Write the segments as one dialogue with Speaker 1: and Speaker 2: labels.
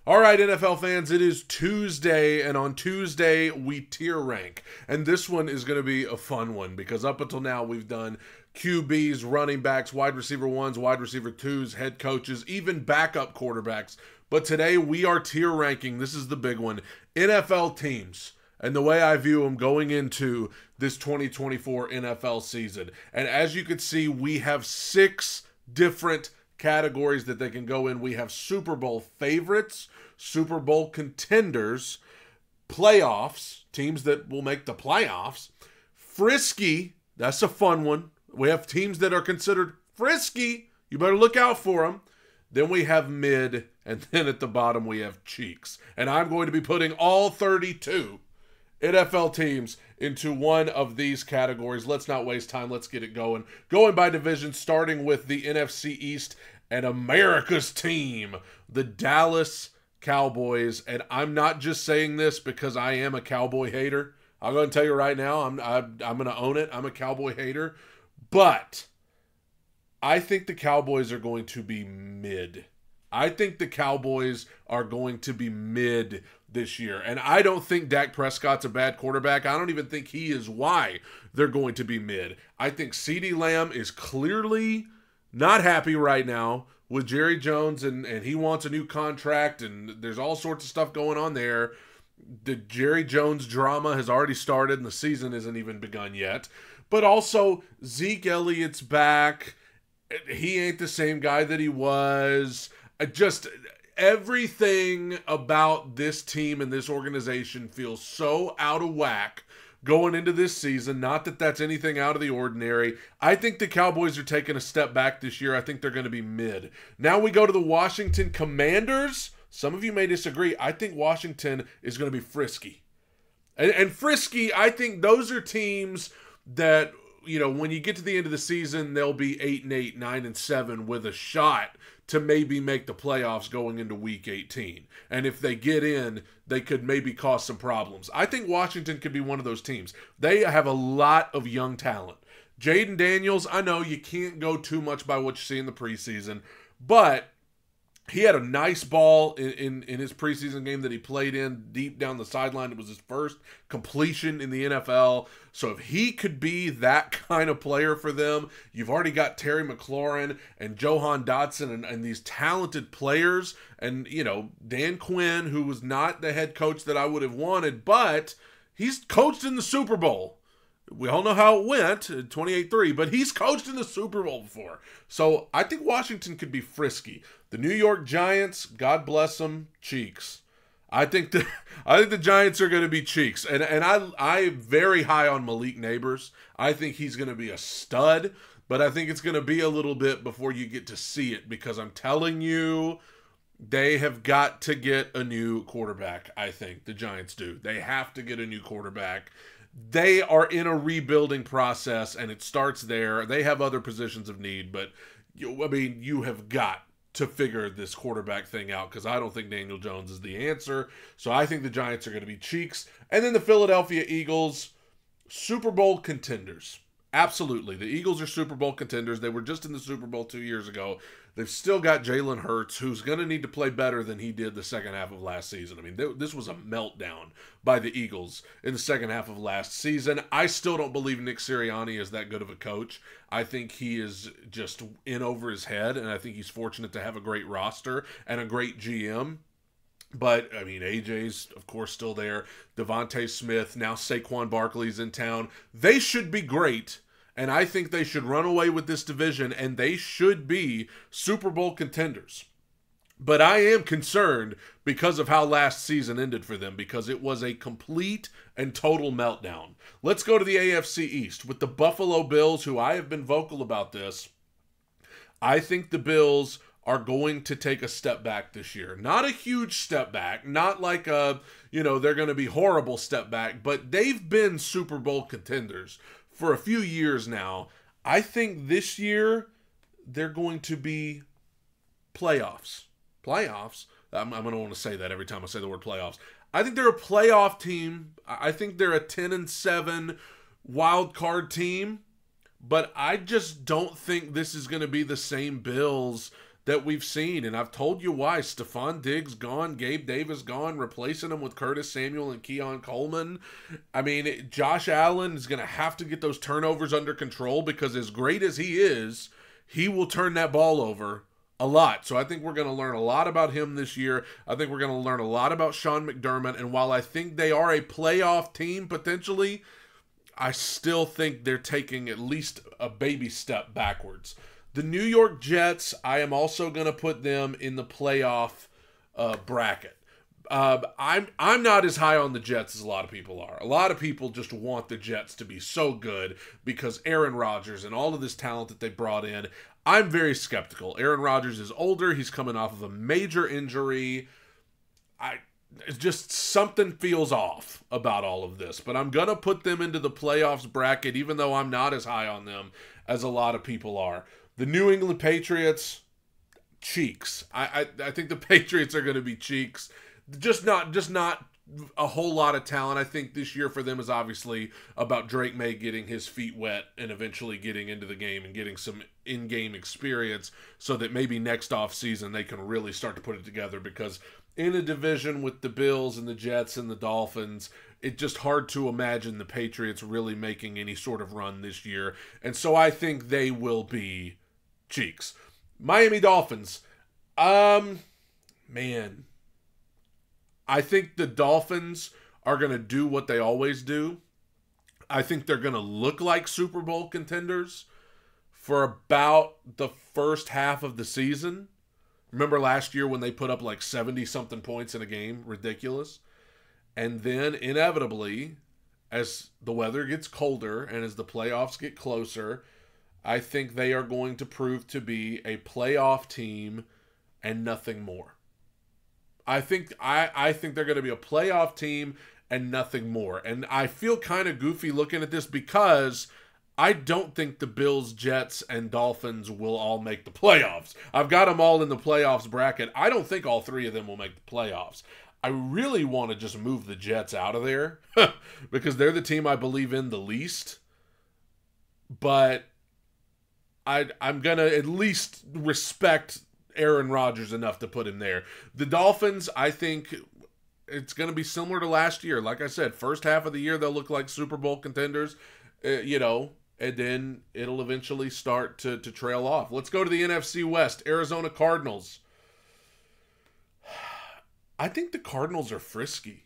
Speaker 1: All right, NFL fans, it is Tuesday, and on Tuesday, we tier rank. And this one is going to be a fun one because up until now, we've done QBs, running backs, wide receiver ones, wide receiver twos, head coaches, even backup quarterbacks. But today, we are tier ranking. This is the big one. NFL teams. And the way I view them going into this 2024 NFL season. And as you can see, we have 6 different categories that they can go in. We have Super Bowl favorites, Super Bowl contenders, playoffs, teams that will make the playoffs, frisky, that's a fun one. We have teams that are considered frisky. You better look out for them. Then we have mid, and then at the bottom we have cheeks. And I'm going to be putting all 32 NFL teams into one of these categories. Let's not waste time. Let's get it going. Going by division, starting with the NFC East and America's team, the Dallas Cowboys. And I'm not just saying this because I am a Cowboy hater. I'm going to tell you right now, I'm going to own it. I'm a Cowboy hater. But I think the Cowboys are going to be mid. I think the Cowboys are going to be mid this year. And I don't think Dak Prescott's a bad quarterback. I don't even think he is why they're going to be mid. I think CeeDee Lamb is clearly not happy right now with Jerry Jones, and he wants a new contract, and there's all sorts of stuff going on there. The Jerry Jones drama has already started, and the season isn't even begun yet. But also, Zeke Elliott's back. He ain't the same guy that he was. Just everything about this team and this organization feels so out of whack going into this season. Not that that's anything out of the ordinary. I think the Cowboys are taking a step back this year. I think they're going to be mid. Now we go to the Washington Commanders. Some of you may disagree. I think Washington is going to be frisky. And frisky, I think those are teams that, you know, when you get to the end of the season, they'll be 8-8, 9-7 with a shot to maybe make the playoffs going into week 18. And if they get in, they could maybe cause some problems. I think Washington could be one of those teams. They have a lot of young talent. Jaden Daniels, I know you can't go too much by what you see in the preseason, but he had a nice ball in his preseason game that he played in deep down the sideline. It was his first completion in the NFL. So if he could be that kind of player for them, you've already got Terry McLaurin and Johan Dotson and these talented players. And, you know, Dan Quinn, who was not the head coach that I would have wanted, but he's coached in the Super Bowl. We all know how it went, 28-3, but he's coached in the Super Bowl before. So I think Washington could be frisky. The New York Giants, God bless them, cheeks. I think the Giants are going to be cheeks. And I'm very high on Malik Neighbors. I think he's going to be a stud, but I think it's going to be a little bit before you get to see it, because I'm telling you, they have got to get a new quarterback. I think the Giants do. They have to get a new quarterback. They are in a rebuilding process, and it starts there. They have other positions of need, but you have got to figure this quarterback thing out, because I don't think Daniel Jones is the answer. So I think the Giants are going to be cheeks. And then the Philadelphia Eagles, Super Bowl contenders. Absolutely. The Eagles are Super Bowl contenders. They were just in the Super Bowl 2 years ago. They've still got Jalen Hurts, who's going to need to play better than he did the second half of last season. I mean, this was a meltdown by the Eagles in the second half of last season. I still don't believe Nick Sirianni is that good of a coach. I think he is just in over his head, and I think he's fortunate to have a great roster and a great GM. But, I mean, AJ's, of course, still there. Devontae Smith, now Saquon Barkley's in town. They should be great, and I think they should run away with this division, and they should be Super Bowl contenders. But I am concerned because of how last season ended for them, because it was a complete and total meltdown. Let's go to the AFC East with the Buffalo Bills, who I have been vocal about this. I think the Bills are going to take a step back this year. Not a huge step back, not like they're going to be horrible step back, but they've been Super Bowl contenders for a few years now. I think this year they're going to be playoffs. I'm going to want to say that every time I say the word playoffs. I think they're a playoff team. I think they're a 10-7 wild card team, but I just don't think this is going to be the same Bills that we've seen, and I've told you why. Stephon Diggs gone, Gabe Davis gone, replacing him with Curtis Samuel and Keon Coleman. I mean, Josh Allen is going to have to get those turnovers under control, because as great as he is, he will turn that ball over a lot. So I think we're going to learn a lot about him this year. I think we're going to learn a lot about Sean McDermott, and while I think they are a playoff team potentially, I still think they're taking at least a baby step backwards. The New York Jets, I am also going to put them in the playoff bracket. I'm not as high on the Jets as a lot of people are. A lot of people just want the Jets to be so good because Aaron Rodgers and all of this talent that they brought in. I'm very skeptical. Aaron Rodgers is older. He's coming off of a major injury. It's just something feels off about all of this. But I'm going to put them into the playoffs bracket, even though I'm not as high on them as a lot of people are. The New England Patriots, cheeks. I think the Patriots are going to be cheeks. Just not a whole lot of talent. I think this year for them is obviously about Drake May getting his feet wet and eventually getting into the game and getting some in-game experience so that maybe next offseason they can really start to put it together, because in a division with the Bills and the Jets and the Dolphins, it's just hard to imagine the Patriots really making any sort of run this year. And so I think they will be cheeks. Miami Dolphins. Man, I think the Dolphins are going to do what they always do. I think they're going to look like Super Bowl contenders for about the first half of the season. Remember last year when they put up like 70-something points in a game? Ridiculous. And then inevitably, as the weather gets colder and as the playoffs get closer, I think they are going to prove to be a playoff team and nothing more. I think they're going to be a playoff team and nothing more. And I feel kind of goofy looking at this because I don't think the Bills, Jets, and Dolphins will all make the playoffs. I've got them all in the playoffs bracket. I don't think all three of them will make the playoffs. I really want to just move the Jets out of there because they're the team I believe in the least. But I'm going to at least respect Aaron Rodgers enough to put him there. The Dolphins, I think it's going to be similar to last year. Like I said, first half of the year, they'll look like Super Bowl contenders, and then it'll eventually start to trail off. Let's go to the NFC West. Arizona Cardinals. I think the Cardinals are frisky.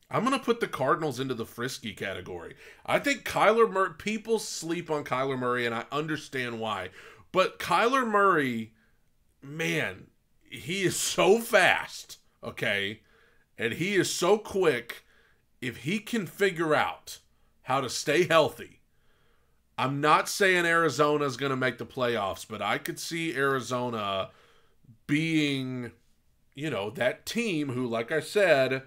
Speaker 1: I'm going to put the Cardinals into the frisky category. I think Kyler Murray, people sleep on Kyler Murray, and I understand why. But Kyler Murray, man, he is so fast, okay? And he is so quick. If he can figure out how to stay healthy, I'm not saying Arizona is going to make the playoffs, but I could see Arizona being, that team who, like I said,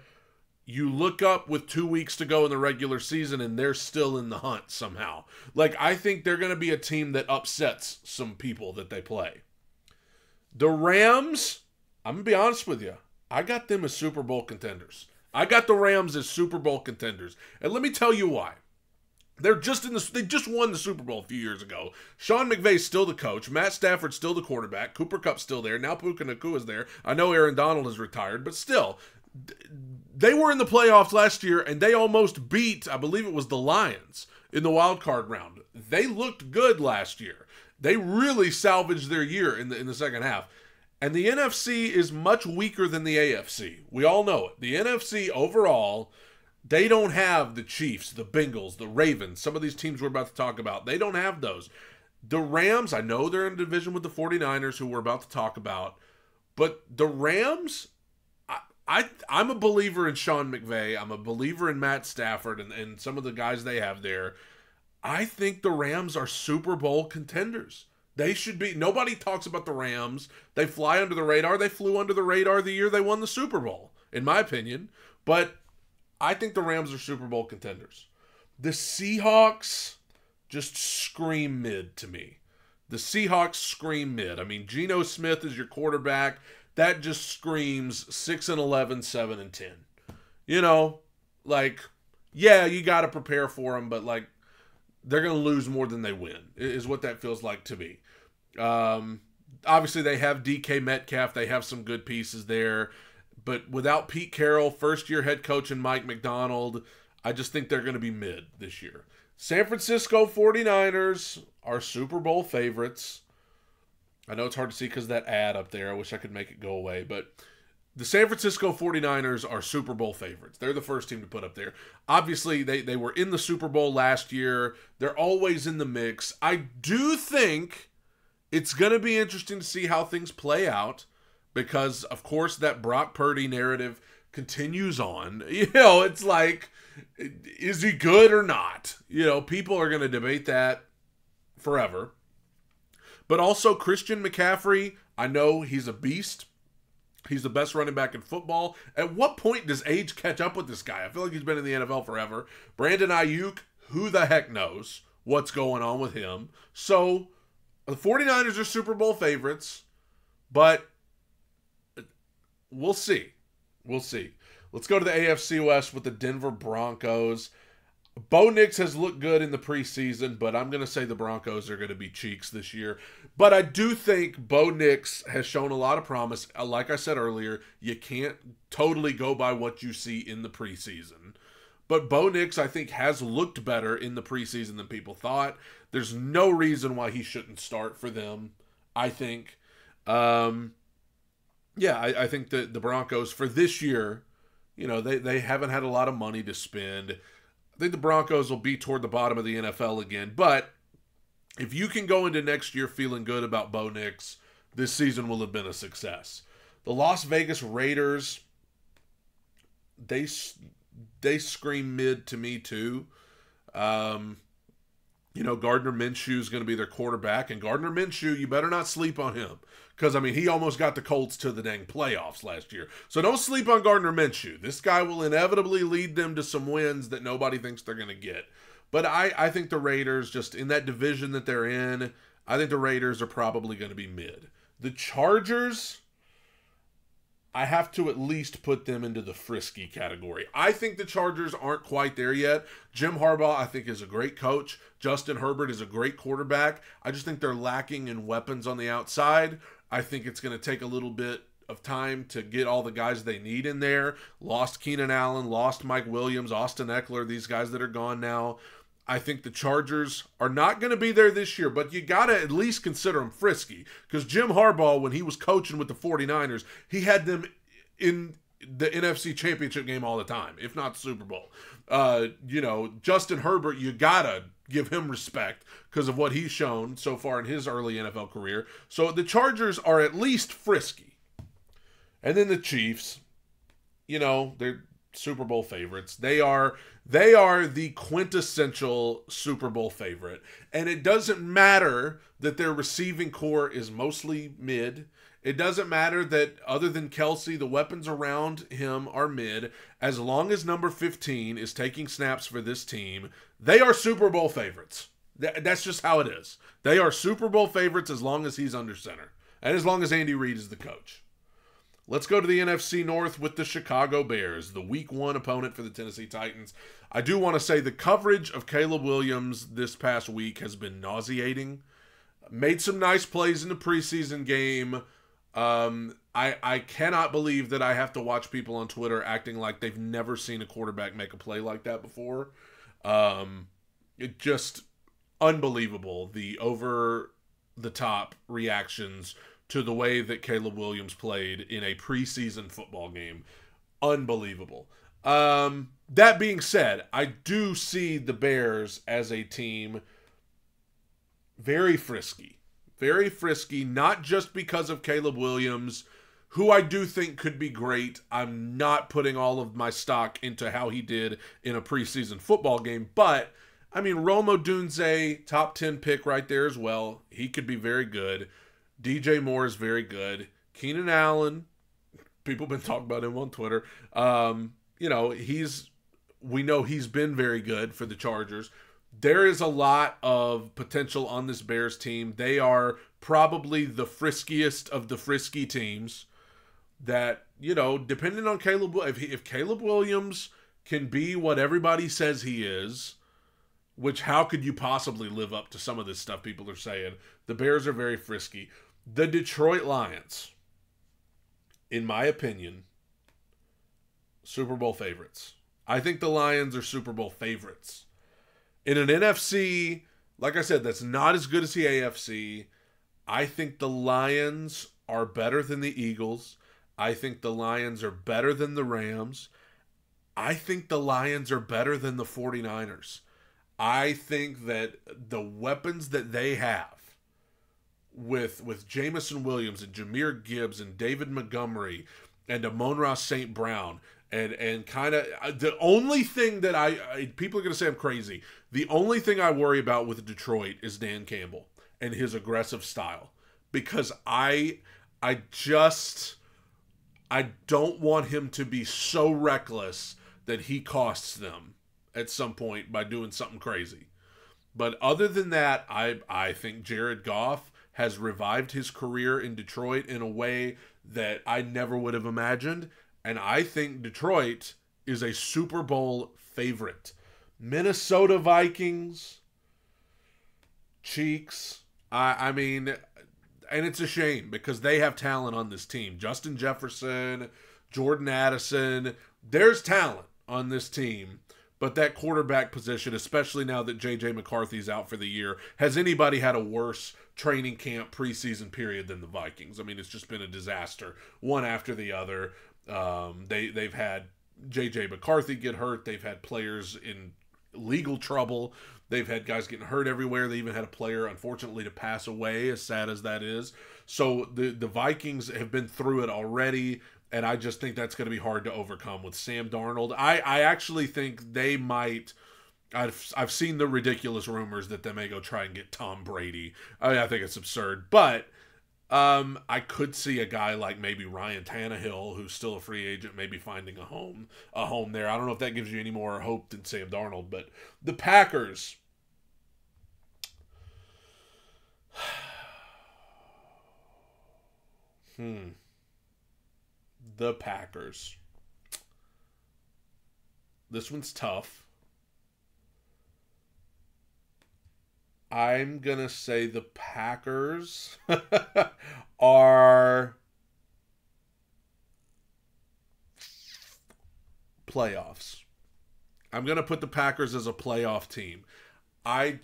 Speaker 1: you look up with 2 weeks to go in the regular season and they're still in the hunt somehow. Like, I think they're going to be a team that upsets some people that they play. The Rams, I'm going to be honest with you, I got them as Super Bowl contenders. I got the Rams as Super Bowl contenders. And let me tell you why. They just won the Super Bowl a few years ago. Sean McVay's still the coach. Matt Stafford's still the quarterback. Cooper Kupp's still there. Now Puka Nakua's there. I know Aaron Donald is retired, but still, they were in the playoffs last year, and they almost beat, I believe it was the Lions, in the wild card round. They looked good last year. They really salvaged their year in the second half. And the NFC is much weaker than the AFC. We all know it. The NFC overall, they don't have the Chiefs, the Bengals, the Ravens, some of these teams we're about to talk about. They don't have those. The Rams, I know they're in a division with the 49ers, who we're about to talk about. But the Rams, I'm a believer in Sean McVay. I'm a believer in Matt Stafford and some of the guys they have there. I think the Rams are Super Bowl contenders. They should be. Nobody talks about the Rams. They fly under the radar. They flew under the radar the year they won the Super Bowl, in my opinion. But I think the Rams are Super Bowl contenders. The Seahawks just scream mid to me. The Seahawks scream mid. I mean, Geno Smith is your quarterback. That just screams 6-11, 7-10. Yeah, you got to prepare for them, but they're going to lose more than they win, is what that feels like to me. obviously they have DK Metcalf. They have some good pieces there. But without Pete Carroll, first-year head coach, and Mike McDonald, I just think they're going to be mid this year. San Francisco 49ers are Super Bowl favorites. I know it's hard to see because of that ad up there. I wish I could make it go away. But the San Francisco 49ers are Super Bowl favorites. They're the first team to put up there. Obviously, they were in the Super Bowl last year. They're always in the mix. I do think it's going to be interesting to see how things play out because, of course, that Brock Purdy narrative continues on. It's like, is he good or not? People are going to debate that forever. But also Christian McCaffrey, I know he's a beast. He's the best running back in football. At what point does age catch up with this guy? I feel like he's been in the NFL forever. Brandon Ayuk, who the heck knows what's going on with him? So the 49ers are Super Bowl favorites, but we'll see. We'll see. Let's go to the AFC West with the Denver Broncos. Bo Nix has looked good in the preseason, but I'm going to say the Broncos are going to be cheeks this year. But I do think Bo Nix has shown a lot of promise. Like I said earlier, you can't totally go by what you see in the preseason. But Bo Nix, I think, has looked better in the preseason than people thought. There's no reason why he shouldn't start for them, I think. I think that the Broncos for this year, they haven't had a lot of money to spend. I think the Broncos will be toward the bottom of the NFL again. But if you can go into next year feeling good about Bo Nix, this season will have been a success. The Las Vegas Raiders, they scream mid to me too. Gardner Minshew is going to be their quarterback. And Gardner Minshew, you better not sleep on him. Because, he almost got the Colts to the dang playoffs last year. So don't sleep on Gardner Minshew. This guy will inevitably lead them to some wins that nobody thinks they're going to get. But I think the Raiders, just in that division that they're in, I think the Raiders are probably going to be mid. The Chargers, I have to at least put them into the frisky category. I think the Chargers aren't quite there yet. Jim Harbaugh, I think, is a great coach. Justin Herbert is a great quarterback. I just think they're lacking in weapons on the outside. I think it's going to take a little bit of time to get all the guys they need in there. Lost Keenan Allen, lost Mike Williams, Austin Eckler, these guys that are gone now. I think the Chargers are not going to be there this year, but you got to at least consider them frisky. Because Jim Harbaugh, when he was coaching with the 49ers, he had them in the NFC Championship game all the time, if not Super Bowl. Justin Herbert, you got to give him respect because of what he's shown so far in his early NFL career. So the Chargers are at least frisky. And then the Chiefs, they're Super Bowl favorites. They are the quintessential Super Bowl favorite. And it doesn't matter that their receiving core is mostly mid. It doesn't matter that other than Kelsey, the weapons around him are mid. As long as number 15 is taking snaps for this team, they are Super Bowl favorites. That's just how it is. They are Super Bowl favorites as long as he's under center. And as long as Andy Reid is the coach. Let's go to the NFC North with the Chicago Bears, the Week 1 opponent for the Tennessee Titans. I do want to say the coverage of Caleb Williams this past week has been nauseating. Made some nice plays in the preseason game. I cannot believe that I have to watch people on Twitter acting like they've never seen a quarterback make a play like that before. It just unbelievable, the over-the-top reactions to the way that Caleb Williams played in a preseason football game. Unbelievable. That being said, I do see the Bears as a team very frisky. Very frisky, not just because of Caleb Williams, who I do think could be great. I'm not putting all of my stock into how he did in a preseason football game, but, Rome Odunze, top 10 pick right there as well. He could be very good. DJ Moore is very good. Keenan Allen, people have been talking about him on Twitter. We know he's been very good for the Chargers. There is a lot of potential on this Bears team. They are probably the friskiest of the frisky teams that, depending on Caleb, if Caleb Williams can be what everybody says he is, which how could you possibly live up to some of this stuff people are saying? The Bears are very frisky. The Detroit Lions, in my opinion, Super Bowl favorites. I think the Lions are Super Bowl favorites. In an NFC, like I said, that's not as good as the AFC. I think the Lions are better than the Eagles. I think the Lions are better than the Rams. I think the Lions are better than the 49ers. I think that the weapons that they have with Jamison Williams and Jahmyr Gibbs and David Montgomery and Amon-Ra St. Brown and kind of the only thing that people are going to say I'm crazy. The only thing I worry about with Detroit is Dan Campbell and his aggressive style, because I don't want him to be so reckless that he costs them at some point by doing something crazy. But other than that, I think Jared Goff has revived his career in Detroit in a way that I never would have imagined. And I think Detroit is a Super Bowl favorite. Minnesota Vikings, Cheeks. I mean, and it's a shame because they have talent on this team. Justin Jefferson, Jordan Addison. There's talent on this team. But that quarterback position, especially now that J.J. McCarthy's out for the year, has anybody had a worse training camp preseason period than the Vikings? I mean, it's just been a disaster, one after the other. They've had J.J. McCarthy get hurt. They've had players in legal trouble. They've had guys getting hurt everywhere. They even had a player, unfortunately, to pass away, as sad as that is. So the Vikings have been through it already. And I just think that's going to be hard to overcome with Sam Darnold. I actually think they might. I've seen the ridiculous rumors that they may go try and get Tom Brady. I think it's absurd. But I could see a guy like maybe Ryan Tannehill, who's still a free agent, maybe finding a home there. I don't know if that gives you any more hope than Sam Darnold. But the Packers. The Packers. This one's tough. I'm going to say the Packers are playoffs. I'm going to put the Packers as a playoff team. I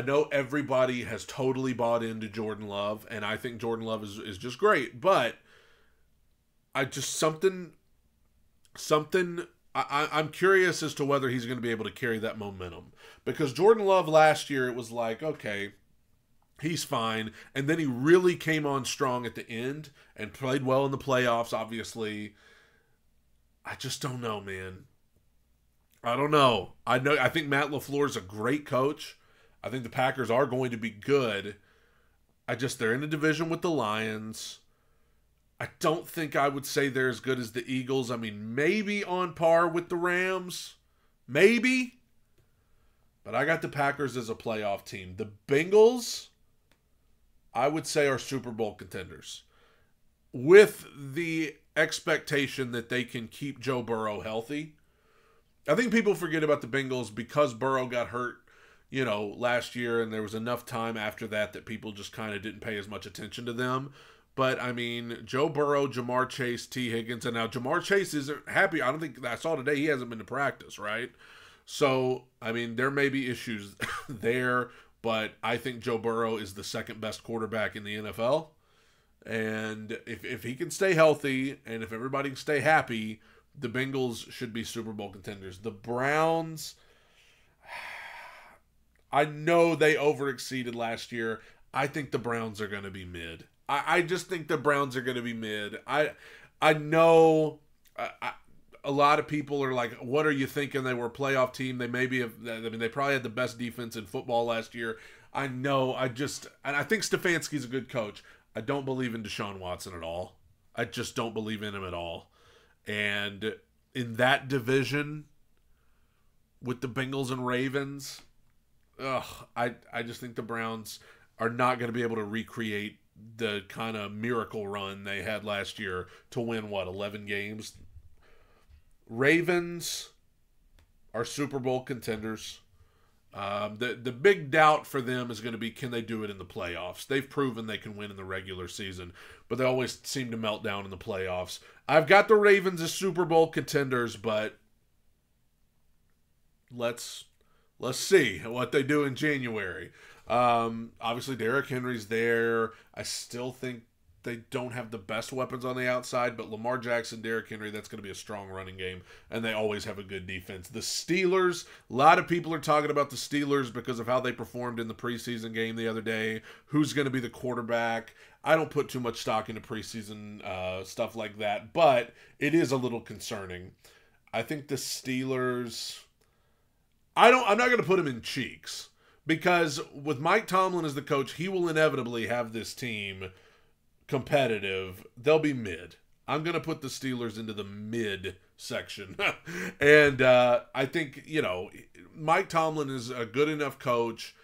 Speaker 1: know everybody has totally bought into Jordan Love, and I think Jordan Love is just great, but I'm curious as to whether he's going to be able to carry that momentum. Because Jordan Love last year, it was like, okay, he's fine. And then he really came on strong at the end and played well in the playoffs, obviously. I just don't know, man. I don't know. I think Matt LaFleur is a great coach. I think the Packers are going to be good. They're in a division with the Lions. I don't think I would say they're as good as the Eagles. I mean, maybe on par with the Rams. Maybe. But I got the Packers as a playoff team. The Bengals, I would say, are Super Bowl contenders. With the expectation that they can keep Joe Burrow healthy. I think people forget about the Bengals because Burrow got hurt, last year. And there was enough time after that people just kind of didn't pay as much attention to them. But, I mean, Joe Burrow, Jamar Chase, T. Higgins, and now Jamar Chase isn't happy. I don't think I saw today he hasn't been to practice, right? So, I mean, there may be issues there, but I think Joe Burrow is the second best quarterback in the NFL. And if he can stay healthy and if everybody can stay happy, the Bengals should be Super Bowl contenders. The Browns, I know they overexceeded last year. I think the Browns are going to be mid. I just think the Browns are going to be mid. I know a lot of people are like, what are you thinking? They were a playoff team. They they probably had the best defense in football last year. I know. And I think Stefanski's a good coach. I don't believe in Deshaun Watson at all. I just don't believe in him at all. And in that division with the Bengals and Ravens, I just think the Browns are not going to be able to recreate the kind of miracle run they had last year to win, 11 games. Ravens are Super Bowl contenders. The big doubt for them is going to be, can they do it in the playoffs? They've proven they can win in the regular season, but they always seem to melt down in the playoffs. I've got the Ravens as Super Bowl contenders, but let's see what they do in January. Obviously, Derrick Henry's there. I still think they don't have the best weapons on the outside, but Lamar Jackson, Derrick Henry, that's going to be a strong running game, and they always have a good defense. The Steelers, a lot of people are talking about the Steelers because of how they performed in the preseason game the other day. Who's going to be the quarterback? I don't put too much stock into preseason stuff like that, but it is a little concerning. I think the Steelers, I'm not going to put them in cheeks, because with Mike Tomlin as the coach, he will inevitably have this team competitive. They'll be mid. I'm going to put the Steelers into the mid section. And I think, Mike Tomlin is a good enough coach.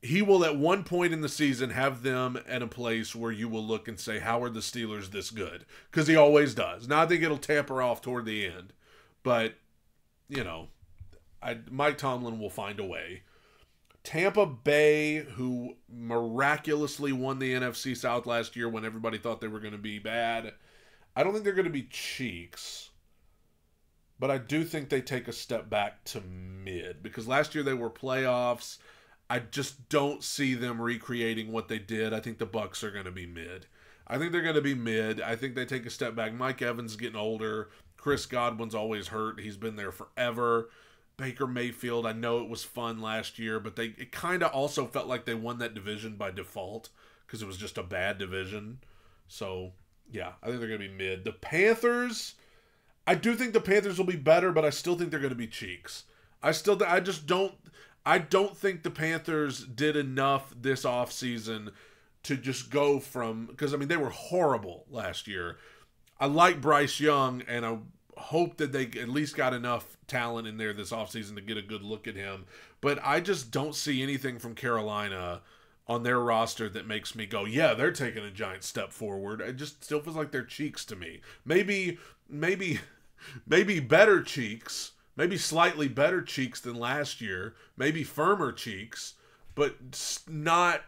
Speaker 1: He will at one point in the season have them at a place where you will look and say, how are the Steelers this good? Because he always does. Now I think it'll taper off toward the end. But, Mike Tomlin will find a way. Tampa Bay, who miraculously won the NFC South last year when everybody thought they were going to be bad. I don't think they're going to be cheeks, but I do think they take a step back to mid, because last year they were playoffs. I just don't see them recreating what they did. I think the Bucs are going to be mid. I think they're going to be mid. I think they take a step back. Mike Evans is getting older. Chris Godwin's always hurt. He's been there forever. Baker Mayfield, I know it was fun last year, but it kind of also felt like they won that division by default because it was just a bad division. So, yeah, I think they're going to be mid. The Panthers, I do think the Panthers will be better, but I still think they're going to be cheeks. I don't think the Panthers did enough this offseason to just go from, because, they were horrible last year. I like Bryce Young, and I hope that they at least got enough talent in there this offseason to get a good look at him. But I just don't see anything from Carolina on their roster that makes me go, yeah, they're taking a giant step forward. It just still feels like they're cheeks to me. Maybe better cheeks, maybe slightly better cheeks than last year, maybe firmer cheeks, but not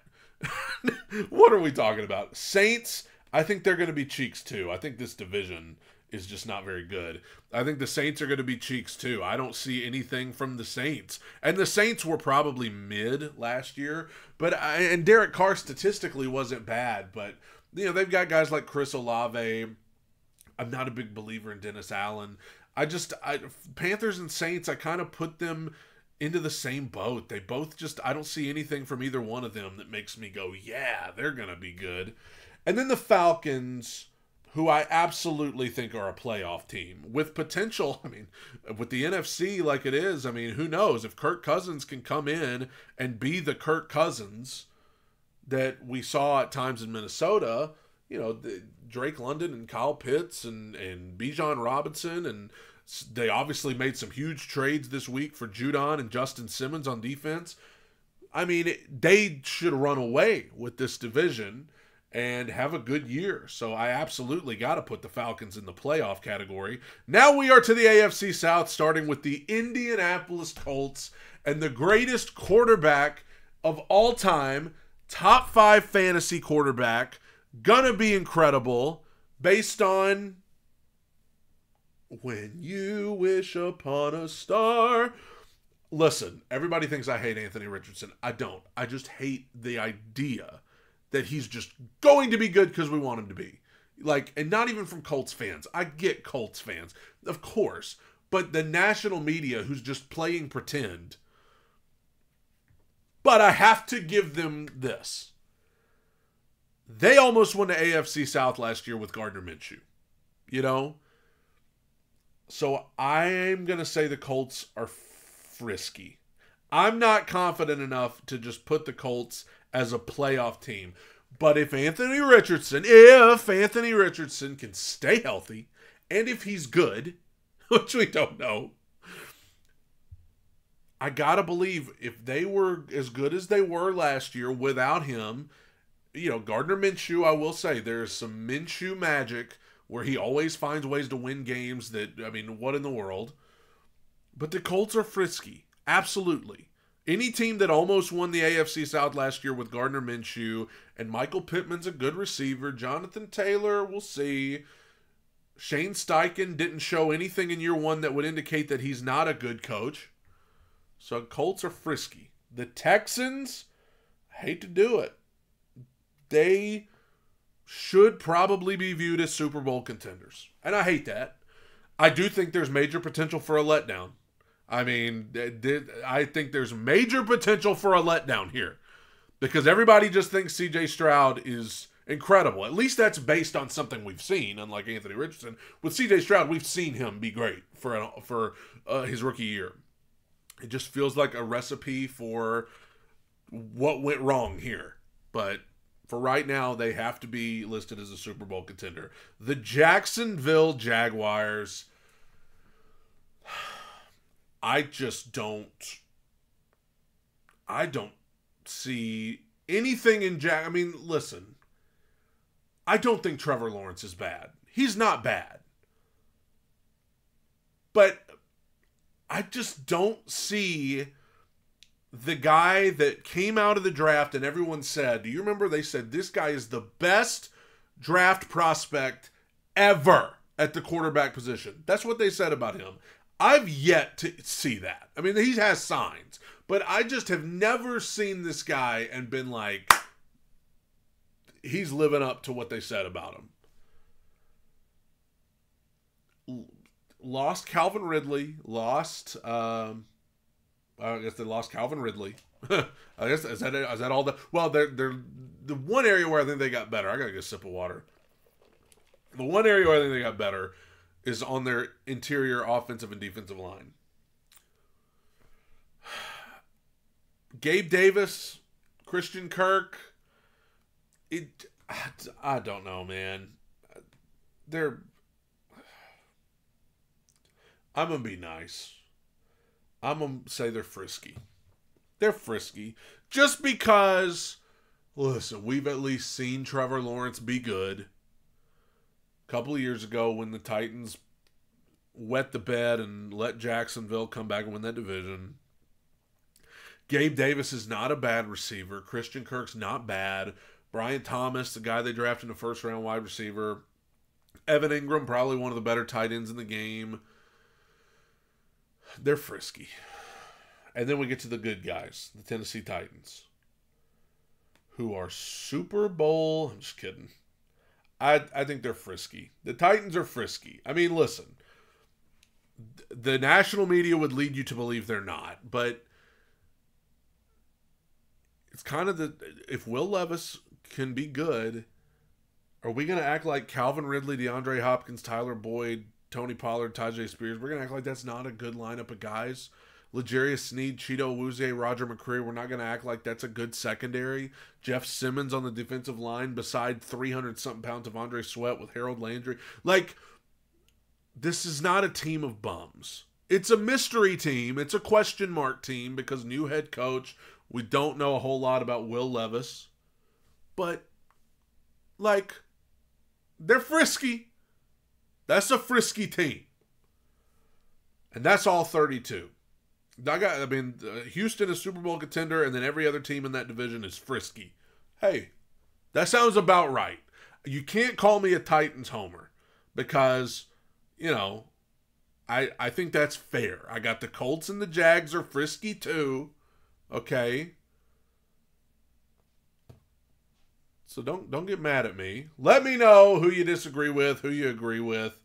Speaker 1: what are we talking about? Saints, I think they're going to be cheeks too. I think this division is just not very good. I think the Saints are going to be cheeks too. I don't see anything from the Saints. And the Saints were probably mid last year, and Derek Carr statistically wasn't bad, but they've got guys like Chris Olave. I'm not a big believer in Dennis Allen. Panthers and Saints, I kind of put them into the same boat. They both I don't see anything from either one of them that makes me go, yeah, they're going to be good. And then the Falcons, who I absolutely think are a playoff team with potential. With the NFC like it is, who knows? If Kirk Cousins can come in and be the Kirk Cousins that we saw at times in Minnesota, Drake London and Kyle Pitts and Bijan Robinson, and they obviously made some huge trades this week for Judon and Justin Simmons on defense. They should run away with this division and have a good year. So I absolutely got to put the Falcons in the playoff category. Now we are to the AFC South, starting with the Indianapolis Colts and the greatest quarterback of all time, top 5 fantasy quarterback, gonna be incredible, based on When You Wish Upon a Star. Listen, everybody thinks I hate Anthony Richardson. I don't. I just hate the idea that he's just going to be good because we want him to be. And not even from Colts fans. I get Colts fans, of course. But the national media who's just playing pretend. But I have to give them this. They almost won the AFC South last year with Gardner Minshew. So I'm going to say the Colts are frisky. I'm not confident enough to just put the Colts as a playoff team. But if Anthony Richardson can stay healthy, and if he's good, which we don't know, I gotta believe if they were as good as they were last year without him, Gardner Minshew, I will say there's some Minshew magic where he always finds ways to win games that, what in the world? But the Colts are frisky. Absolutely. Any team that almost won the AFC South last year with Gardner Minshew and Michael Pittman's a good receiver. Jonathan Taylor, we'll see. Shane Steichen didn't show anything in year one that would indicate that he's not a good coach. So Colts are frisky. The Texans, I hate to do it. They should probably be viewed as Super Bowl contenders. And I hate that. I do think there's major potential for a letdown. I mean, I think there's major potential for a letdown here. Because everybody just thinks C.J. Stroud is incredible. At least that's based on something we've seen, unlike Anthony Richardson. With C.J. Stroud, we've seen him be great for his rookie year. It just feels like a recipe for what went wrong here. But for right now, they have to be listed as a Super Bowl contender. The Jacksonville Jaguars, I don't see anything in I mean, listen, I don't think Trevor Lawrence is bad. He's not bad. But I just don't see the guy that came out of the draft and everyone said, do you remember they said this guy is the best draft prospect ever at the quarterback position? That's what they said about him. I've yet to see that. I mean, he has signs, but I just have never seen this guy and been like, he's living up to what they said about him. Lost Calvin Ridley, I guess they lost Calvin Ridley. I guess is that all the well? They're the one area where I think they got better. I gotta get a sip of water. The one area where I think they got better is on their interior offensive and defensive line. Gabe Davis, Christian Kirk. I don't know, man. I'm gonna be nice. I'm going to say they're frisky. They're frisky. Just because, listen, we've at least seen Trevor Lawrence be good. A couple of years ago when the Titans wet the bed and let Jacksonville come back and win that division. Gabe Davis is not a bad receiver. Christian Kirk's not bad. Brian Thomas, the guy they drafted in the first round wide receiver. Evan Ingram, probably one of the better tight ends in the game. They're frisky. And then we get to the good guys, the Tennessee Titans, who are Super Bowl. I'm just kidding. I think they're frisky. The Titans are frisky. I mean, listen, the national media would lead you to believe they're not, but it's kind of if Will Levis can be good, are we going to act like Calvin Ridley, DeAndre Hopkins, Tyler Boyd, Tony Pollard, Tajay Spears? We're going to act like that's not a good lineup of guys. L'Jarius Sneed, Cheeto Awuzie, Roger McCreary. We're not going to act like that's a good secondary. Jeff Simmons on the defensive line beside 300-something pounds of Andre Sweat with Harold Landry. Like, this is not a team of bums. It's a mystery team. It's a question mark team because new head coach. We don't know a whole lot about Will Levis. But, like, they're frisky. That's a frisky team. And that's all 32. Houston is Super Bowl contender, and then every other team in that division is frisky. Hey, that sounds about right. You can't call me a Titans homer because, I think that's fair. I got the Colts and the Jags are frisky too. Okay? So don't get mad at me. Let me know who you disagree with, who you agree with,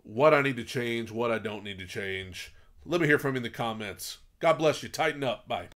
Speaker 1: what I need to change, what I don't need to change. Let me hear from you in the comments. God bless you. Tighten up. Bye.